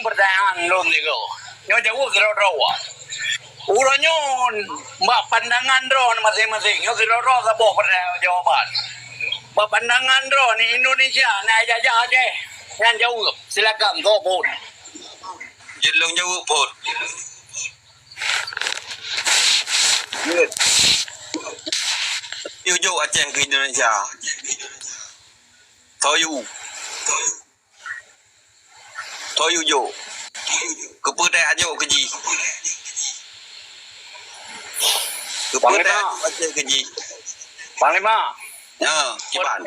pertanyaan belum nego. Nyo jauh kira-kira. Uranyo mbak pandangan drone masing-masing. Nyo kira-kira sebuah pertanyaan jawaban. Mbak pandangan drone ni Indonesia naik jajah aja. Yang jauh silakan go pun. Jelong jauh pun. Yêu Aceh ke Indonesia. Toyu jo. Kepada ajo keji. Kepada Aceh keji. Panglima. Ya, kiban.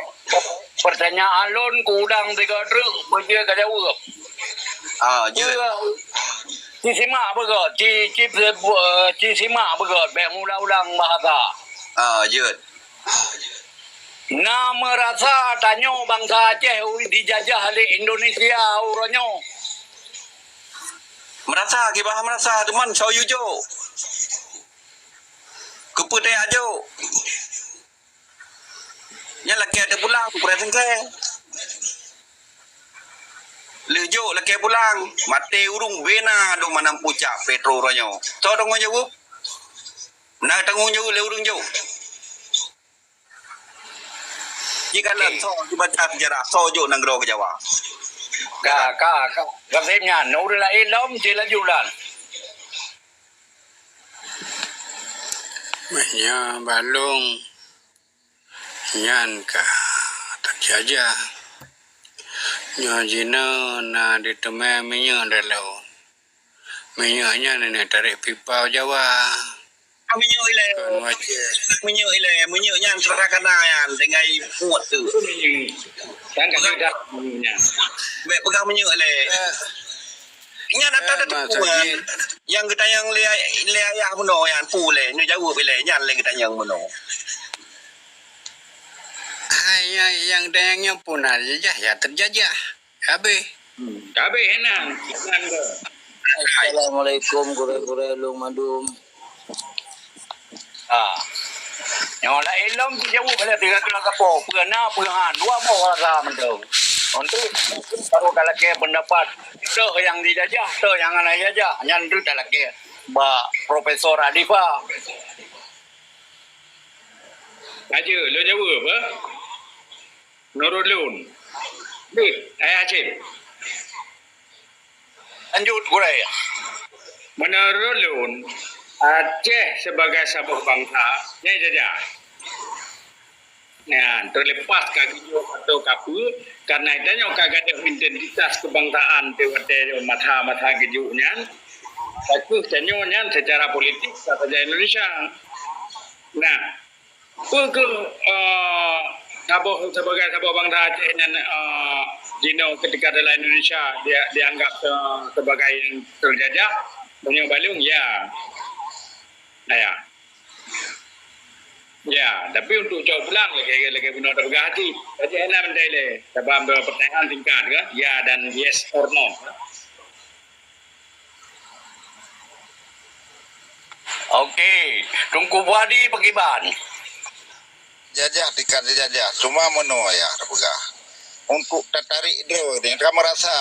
Pertanyaan lon kudang 3 truk berje ke jauh. Je. Ci simak begot, ci simak begot, bek ulang-ulang bahasa. Je. Na merasa tanyo bangsa Aceh dijajah oleh Indonesia uronyo. Merasa kibah merasa teman Toyu jo. Kepada ajo. Nya laki ada pulang kurang ke. Lejo laki pulang mate urung bena do manam pucak petro ronyo. To dong jawab. Na tanggung jawab le urung jo. Jika lan so dibaca sejarah sojo nang gro ke Jawa. Ka kasepnya no la ilom sila julan. Mahnya balung nyan ka terjajah nyo jina na diteme minyak dalau minyaknya nenek tarik pipa Jawa Minyak ile minyaknya serahkan ayan dengan muat tu. Kan dah minyak. Baik pegang minyak ile. Nya ada tuan. Yang kita yang le ayah mono yang pu le nyo jauh ile nya le kita yang mono. yang dayangnya pun aja ya terjajah habis Enak. Assalamualaikum kure-kure lu madum. Yang la ilom jauh balik 3 kapo, pernah pernah 2 rasa mendung. Untuk baru kalau ke pendapat tuh yang dijajah, tuh yang ana jajah, nyandu kalau ke Mbak Profesor Adifa. Aja, lo jauh apa? Nurul Lun. Aceh. Lanjut kurai. Menurut Lun, Aceh sebagai sebuah bangsa, ni jajah. Nah, terlepas kagiyo atau kapu, karena adanya kagak ada identitas kebangsaan tewate mata kejunya. Aku tanyonya secara politik saja Indonesia. Nah, sebagai sebuah bangsa Aceh dan Jino ketika dalam Indonesia dia dianggap sebagai yang terjajah, punya balung ya. Nah ya. Ya, tapi untuk jawab pulang lagi benar ada berhati. Jadi enak mendele. Sebab pertanyaan singkat kan? Ya dan yes or no. Okey, tunggu wadi pekiban. Jajah dikat jajah. Cuma mono ya pegah. Untuk tertarik dia kamu merasa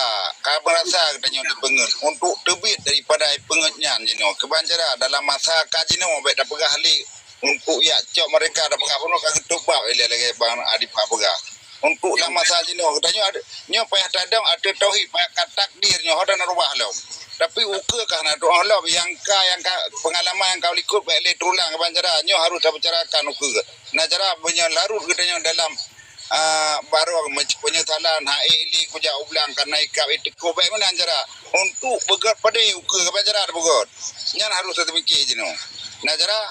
katanya dipengen untuk terbit daripada pengetnya jino kebanjara dalam masa kajino baik dah pegah hali untuk ya cok mereka dah pegah pun kan tubak lagi bang Adipa pegah untuk dalam masa jino katanya ada nyo payah tadang ada tauhid payah takdir nyo hodan rubah lom tapi ukah na doa lom yang pengalaman yang kau ikut baik le tulang kebanjara nyo harus bicarakan ukah nah cara larut katanya dalam baru penyesalan haili kuja ulang karena ikap itu kobai mana anjara untuk begat pada uke kebanjara begat nyan harus terpikir je no najara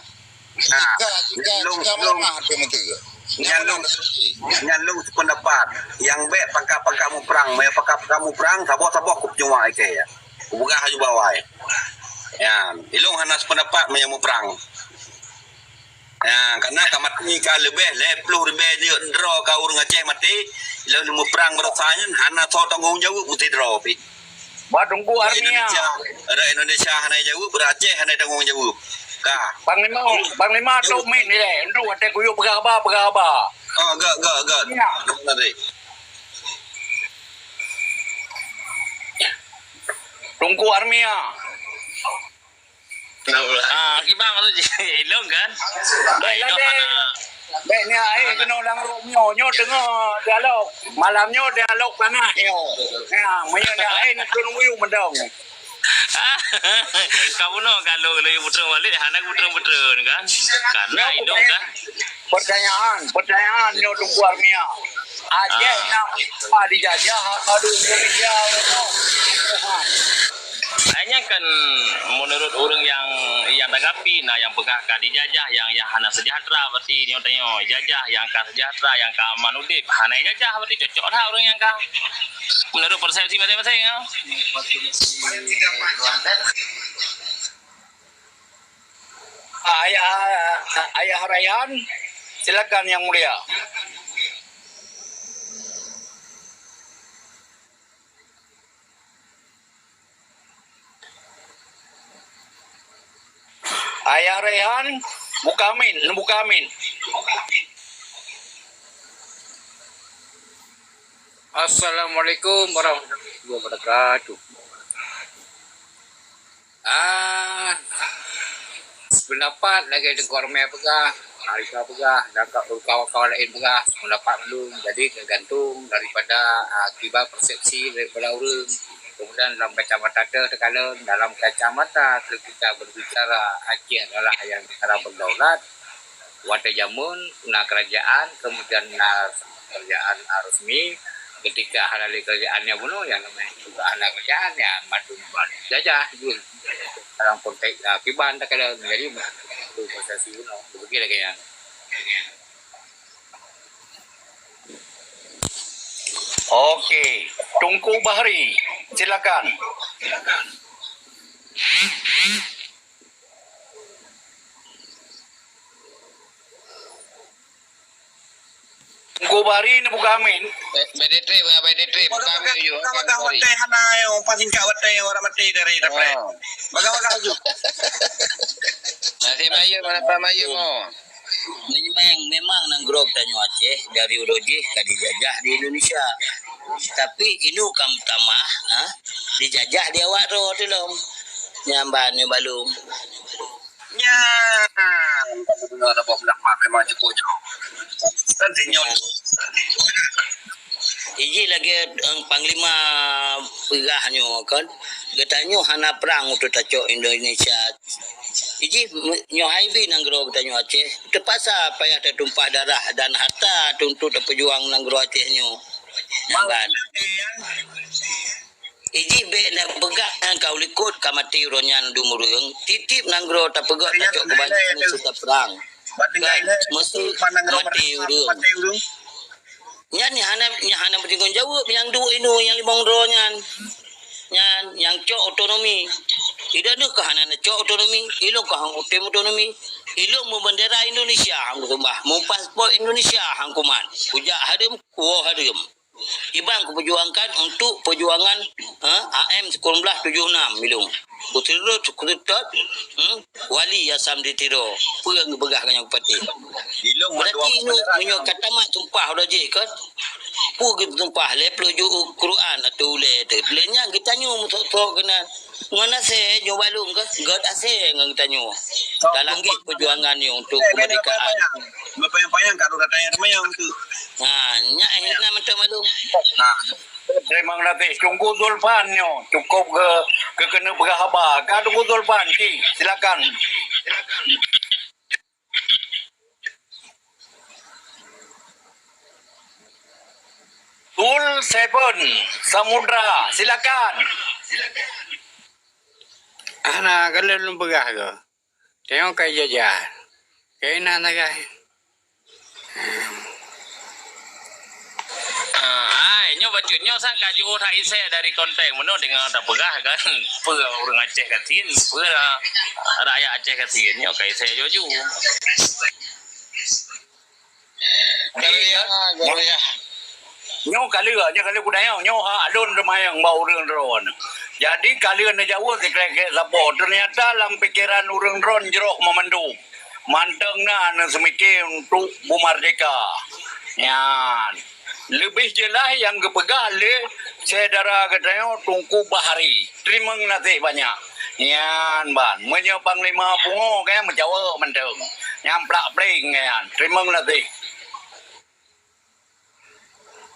jika mah pemutu nyan lu pendapat yang be pangka-pangkamu perang me pangka-pangkamu perang sabah-sabah ku cuma ike ya bukan haju bawai ya ilung hanas pendapat menyamu perang. Ya, karena kamat ni ka lebih lepluh lebih dia draw ka urang Aceh mati lalu mu perang berasanya hana so tanggung jawab mesti draw pi. Ba tunggu armia. Ada Indonesia hana jawab beraceh hana tanggung jawab. Ka. Panglima tu min ni le, ndu ate kuyu pegaba. Oh, gak. Nanti. Tungku Armia. Kibang tu je. Elok kan? Baiklah deh. Baiknya kena orang Romeo nyo dengar dialog. Malamnya dialog panas nyo. Ya, maya dia nak kena muyu mendong. Kamu no kalau lagi putra balik, anak putra kan? Karena itu kan. Pertanyaan nyo Tungku Armia. Aceh nak dijajah aduh Indonesia. Hanya kan menurut orang yang tanggapi, nah yang pegah dijajah, yang hana sejahtera berarti dia tanya jajah, yang kah sejahtera, yang kah aman udip, hana jajah berarti cocok lah orang yang kah. Menurut persepsi masing-masing ya. Ayah Rayhan, silakan yang mulia. Ayah Rayhan, buka amin. Assalamualaikum warahmatullahi wabarakatuh. Pendapat lagi dengan orang pegah, Arifah pegah, dan kawan-kawan lain pegah, pendapat belum. Jadi tergantung daripada akibat persepsi daripada orang. Kemudian dalam kacamata terkala dalam kacamata kita berbicara Aceh adalah yang negara berdaulat, wata jamun, kerajaan, kemudian kerajaan resmi. Ketika halal kerajaannya bunuh, yang namanya juga halal kerajaan ya madu jajah itu dalam konteks akibat terkala menjadi itu prosesi bunuh begitu kayaknya. Okey, Tungku Bahari, silakan. Tungku Bahari ni buka amin. BDT bukan amin yo. Baga wate hana yo pasingkat wate orang mati dari dapat. Baga aju. Nasi mayu mana pa mayu mo. Memang nangrog tanyo Aceh dari uroji ka dijajah di Indonesia. Tapi inu kam tamah dijajah di awak ro tilom. Nyamban yo balum. Nya. Benar ada bom dak mak memang cukup. Tentunya. Iji lagi panglima pegahnya kan. Getanyo hana perang untuk taco Indonesia. Iji nyohaibi nanggro getanyo Aceh. Terpaksa payah tertumpah darah dan harta untuk pejuang nanggro Aceh nyo. Nyamban. Iji be na pegak nang kau likut kamati ronyan dumurung. Titip nanggro ta pegak taco kebanyakan sudah perang. Mesti mati urung. Nyan ni hana bertinggung jawab yang dua inu yang limong ronyan. Yang cok otonomi. Tidak ada ke hana cok otonomi. Ilo ke hang utem otonomi. Ilo mu bendera Indonesia hang tumbah. Mu paspor Indonesia hang kuman. Ujak hadim kuo hadim. Ibang kuperjuangkan untuk perjuangan AM 1976 bilung. Putiro cukutot wali Asam ditiro. Puang begah kanya bupati. Berarti ini menyo kata mak tumpah dah je kan. Pu gitu tumpah le peluju Quran atau le tu. Lenya kita nyu mutok kena. Ngana se nyo balung ke god ase ngang kita nyu. Dalam perjuangan ni untuk kemerdekaan. Berpayang-payang kat datanya semayang tu. Nyak nak mentok malum. Terima kasih. Tunggu Zulfan nyo. Cukup ke kena berhabar. Ka Tunggu Zulfan ki. Silakan. Tul Seven Samudra. Silakan. Ana kalau lu pegah ke. Tengok kai jajah. Kai nak nagai. Nyo bacunyo sang kaju ora ise dari konteks meno dengan tak pegah kan. Pegah orang Aceh katin, pegah rakyat Aceh katin nyo kai saya joju. Gaya. Nyo kali kudaya nyo alun remayang bau urang ron. Jadi kalian Jawa dikrek sapo ternyata dalam pikiran urang ron jerok memendung. Manteng na semikir untuk bumardeka. Yan. lebih jelas yang kepegah le saudara katanya Tungku Bahari. Terima nanti banyak. Yan ban, menyo panglima pungo kaya menjawa mendeng. Yang plak pling yan. Terima nanti.